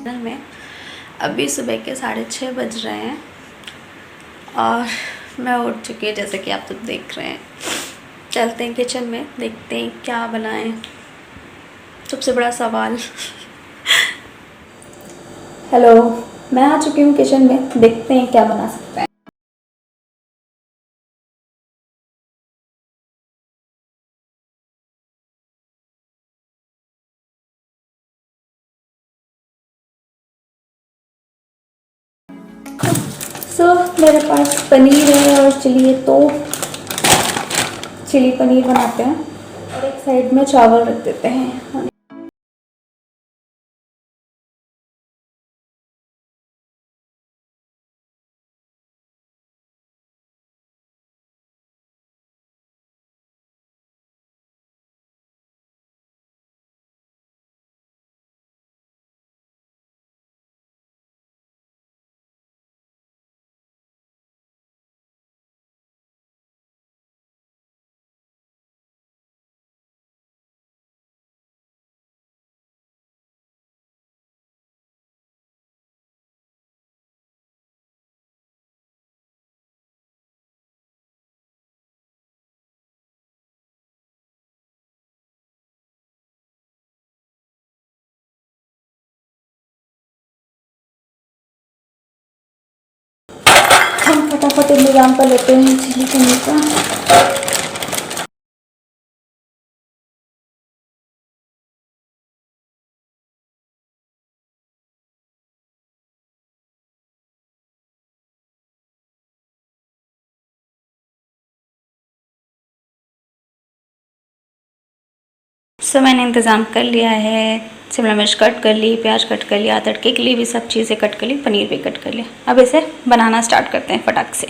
में अभी सुबह के 6:30 बज रहे हैं और मैं उठ चुकी हूँ, जैसे कि आप तो देख रहे हैं। चलते हैं किचन में, देखते हैं क्या बनाएं। सबसे बड़ा सवाल। हेलो, मैं आ चुकी हूँ किचन में, देखते हैं क्या बना सकते हैं। मेरे पास पनीर है और चलिए तो चिली पनीर बनाते हैं और एक साइड में चावल रख देते हैं। हम फटाफट इंतज़ाम कर लेते हैं चिली पनीर का। मैंने इंतज़ाम कर लिया है, शिमला मिर्च कट कर ली, प्याज कट कर लिया, तड़के के लिए भी सब चीज़ें कट कर ली, पनीर भी कट कर लिया। अब इसे बनाना स्टार्ट करते हैं फटाक से।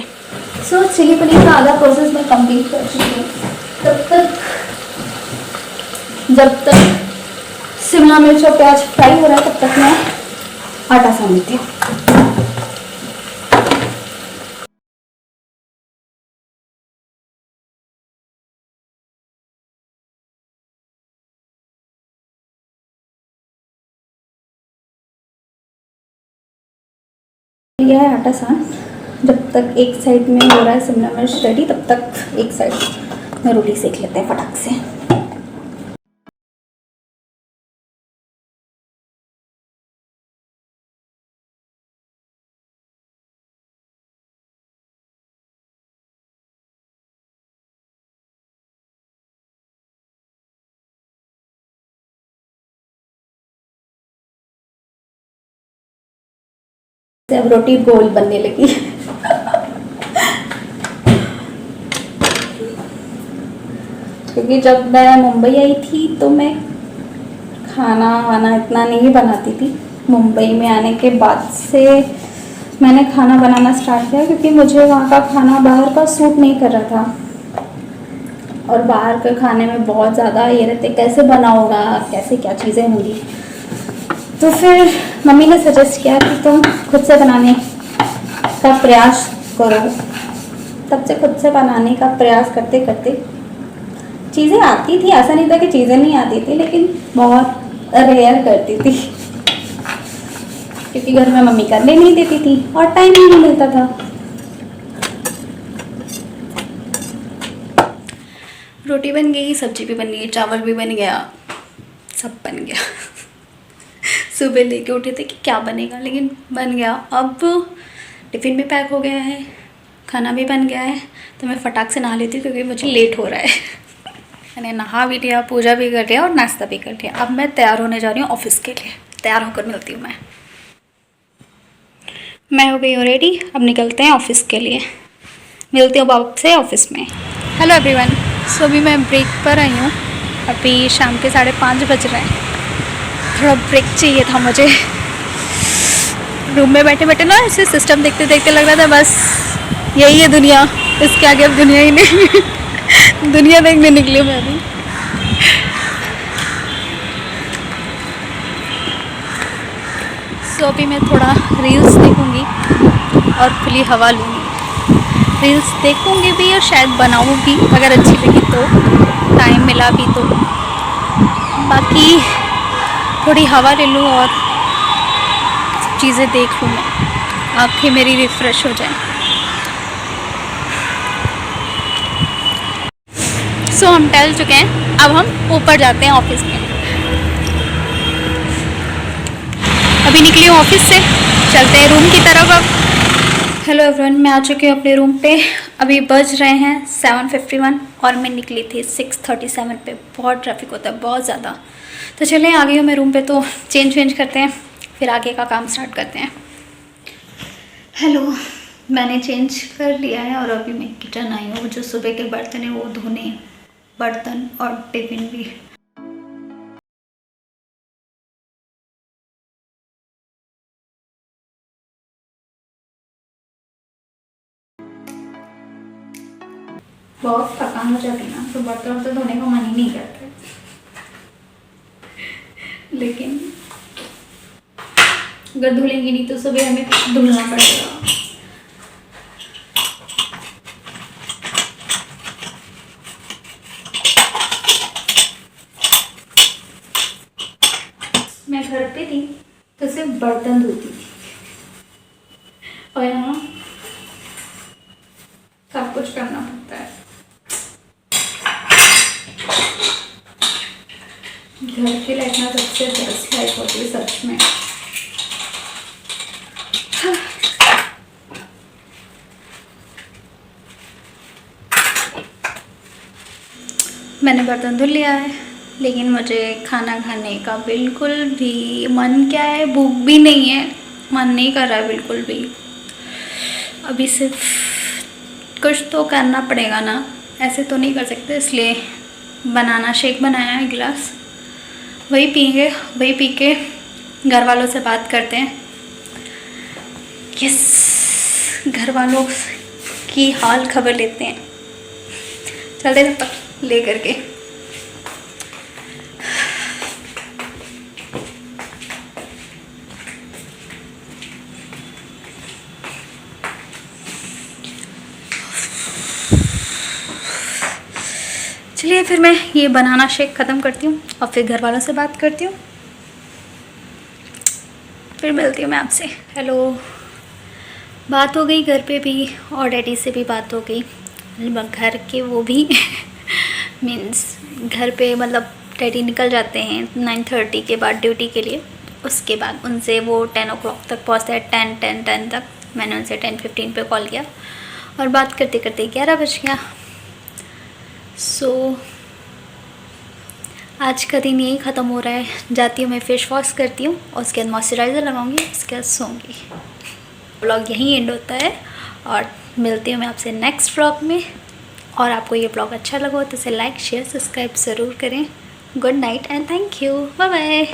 चिली पनीर का आधा प्रोसेस मैं कंप्लीट कर चुकी हूँ। जब तक शिमला मिर्च और प्याज फ्राई हो रहा है तब तक मैं आटा सान लेती हूँ। लिया है आटा सान। जब तक एक साइड में हो रहा है शिमला मिर्च रेडी, तब तक एक साइड में रोटी सेक लेते हैं फटाक से। अब रोटी गोल बनने लगी। क्योंकि जब मैं मुंबई आई थी तो मैं खाना वाना इतना नहीं बनाती थी। मुंबई में आने के बाद से मैंने खाना बनाना स्टार्ट किया, क्योंकि मुझे वहाँ का खाना बाहर का सूट नहीं कर रहा था। और बाहर के खाने में बहुत ज़्यादा ये रहते कैसे बना होगा, कैसे क्या चीज़ें होंगी। तो फिर मम्मी ने सजेस्ट किया कि तुम खुद से बनाने का प्रयास करो। तब से खुद से बनाने का प्रयास करते करते चीज़ें आती थी। ऐसा नहीं था कि चीज़ें नहीं आती थी, लेकिन बहुत रेयर करती थी, क्योंकि घर में मम्मी करने नहीं देती थी और टाइम ही नहीं मिलता था। रोटी बन गई, सब्जी भी बन गई, चावल भी बन गया, सब बन गया। सुबह लेके उठे थे कि क्या बनेगा, लेकिन बन गया। अब टिफ़िन भी पैक हो गया है, खाना भी बन गया है, तो मैं फटाक से नहा लेती हूँ क्योंकि मुझे लेट हो रहा है। मैंने नहा भी लिया, पूजा भी कर लिया और नाश्ता भी कर लिया। अब मैं तैयार होने जा रही हूँ ऑफिस के लिए। तैयार होकर मिलती हूँ मैं हो गई हूँ रेडी। अब निकलते हैं ऑफिस के लिए। मिलती हूँ आपसे ऑफिस में। Hello everyone. सो अभी मैं ब्रेक पर आई हूँ। अभी शाम के 5:30 बज रहे हैं। थोड़ा ब्रेक चाहिए था मुझे। रूम में बैठे बैठे ना ऐसे सिस्टम देखते देखते लग रहा था बस यही है दुनिया, इसके आगे अब दुनिया ही नहीं। दुनिया देखने निकली मैं अभी। सो अभी मैं थोड़ा रील्स देखूंगी और खुली हवा लूँगी। रील्स देखूंगी भी और शायद बनाऊंगी अगर अच्छी लगी तो, टाइम मिला भी तो। बाकी थोड़ी हवा ले लूँ और चीज़ें देख लूँ, मैं आँखें मेरी रिफ़्रेश हो जाए। सो हम टहल चुके हैं, अब हम ऊपर जाते हैं ऑफिस में। अभी निकली हूँ ऑफिस से, चलते हैं रूम की तरफ अब। हेलो एवरीवन, मैं आ चुकी हूँ अपने रूम पे। अभी बज रहे हैं 7:51 और मैं निकली थी 6:37 पे। बहुत ट्रैफिक होता है, बहुत ज़्यादा। तो चलें, आ गई हूँ मैं रूम पे, तो चेंज करते हैं, फिर आगे का काम स्टार्ट करते हैं। हेलो, मैंने चेंज कर लिया है और अभी मैं किचन आई हूँ। जो सुबह के बर्तन हैं वो धोने, बर्तन और टिफ़िन भी। बहुत थकान हो जाती है ना, तो बर्तन तो धोने का मन ही नहीं करता। लेकिन अगर धुलेंगी नहीं तो सुबह हमें धुलना पड़ेगा। मैं घर पे थी तो सिर्फ बर्तन धोती थी, और यहाँ सब कुछ करना पड़ता है। घर की लाइफ ना सबसे बेस्ट लाइफ होती है सच में। मैंने बर्तन धुल लिया है, लेकिन मुझे खाना खाने का बिल्कुल भी मन, क्या है, भूख भी नहीं है, मन नहीं कर रहा है बिल्कुल भी। अभी सिर्फ कुछ तो करना पड़ेगा ना, ऐसे तो नहीं कर सकते, इसलिए बनाना शेक बनाया है गिलास, वही पिएंगे। वही पी के घर वालों से बात करते हैं। यस, घर वालों की हाल खबर लेते हैं। चलते तब तक ले करके। चलिए फिर मैं ये बनाना शेक ख़त्म करती हूँ और फिर घर वालों से बात करती हूँ, फिर मिलती हूँ मैं आपसे। हेलो, बात हो गई घर पे भी और डैडी से भी बात हो गई। घर के वो भी मीन्स घर पे, मतलब डैडी निकल जाते हैं 9:30 के बाद ड्यूटी के लिए। उसके बाद उनसे वो 10 o'clock तक पहुँचते हैं, 10 तक। मैंने उनसे 10:15 पे कॉल किया और बात करते करते 11 बज गया। सो आज का दिन यही ख़त्म हो रहा है। जाती हूँ मैं, फेस वॉश करती हूँ और उसके बाद मॉइस्चराइज़र लगाऊंगी, उसके बाद सोऊंगी। व्लॉग यहीं एंड होता है और मिलती हूँ मैं आपसे नेक्स्ट व्लॉग में। और आपको ये व्लॉग अच्छा लगा हो तो इसे लाइक, शेयर, सब्सक्राइब ज़रूर करें। Good night and thank you, bye bye.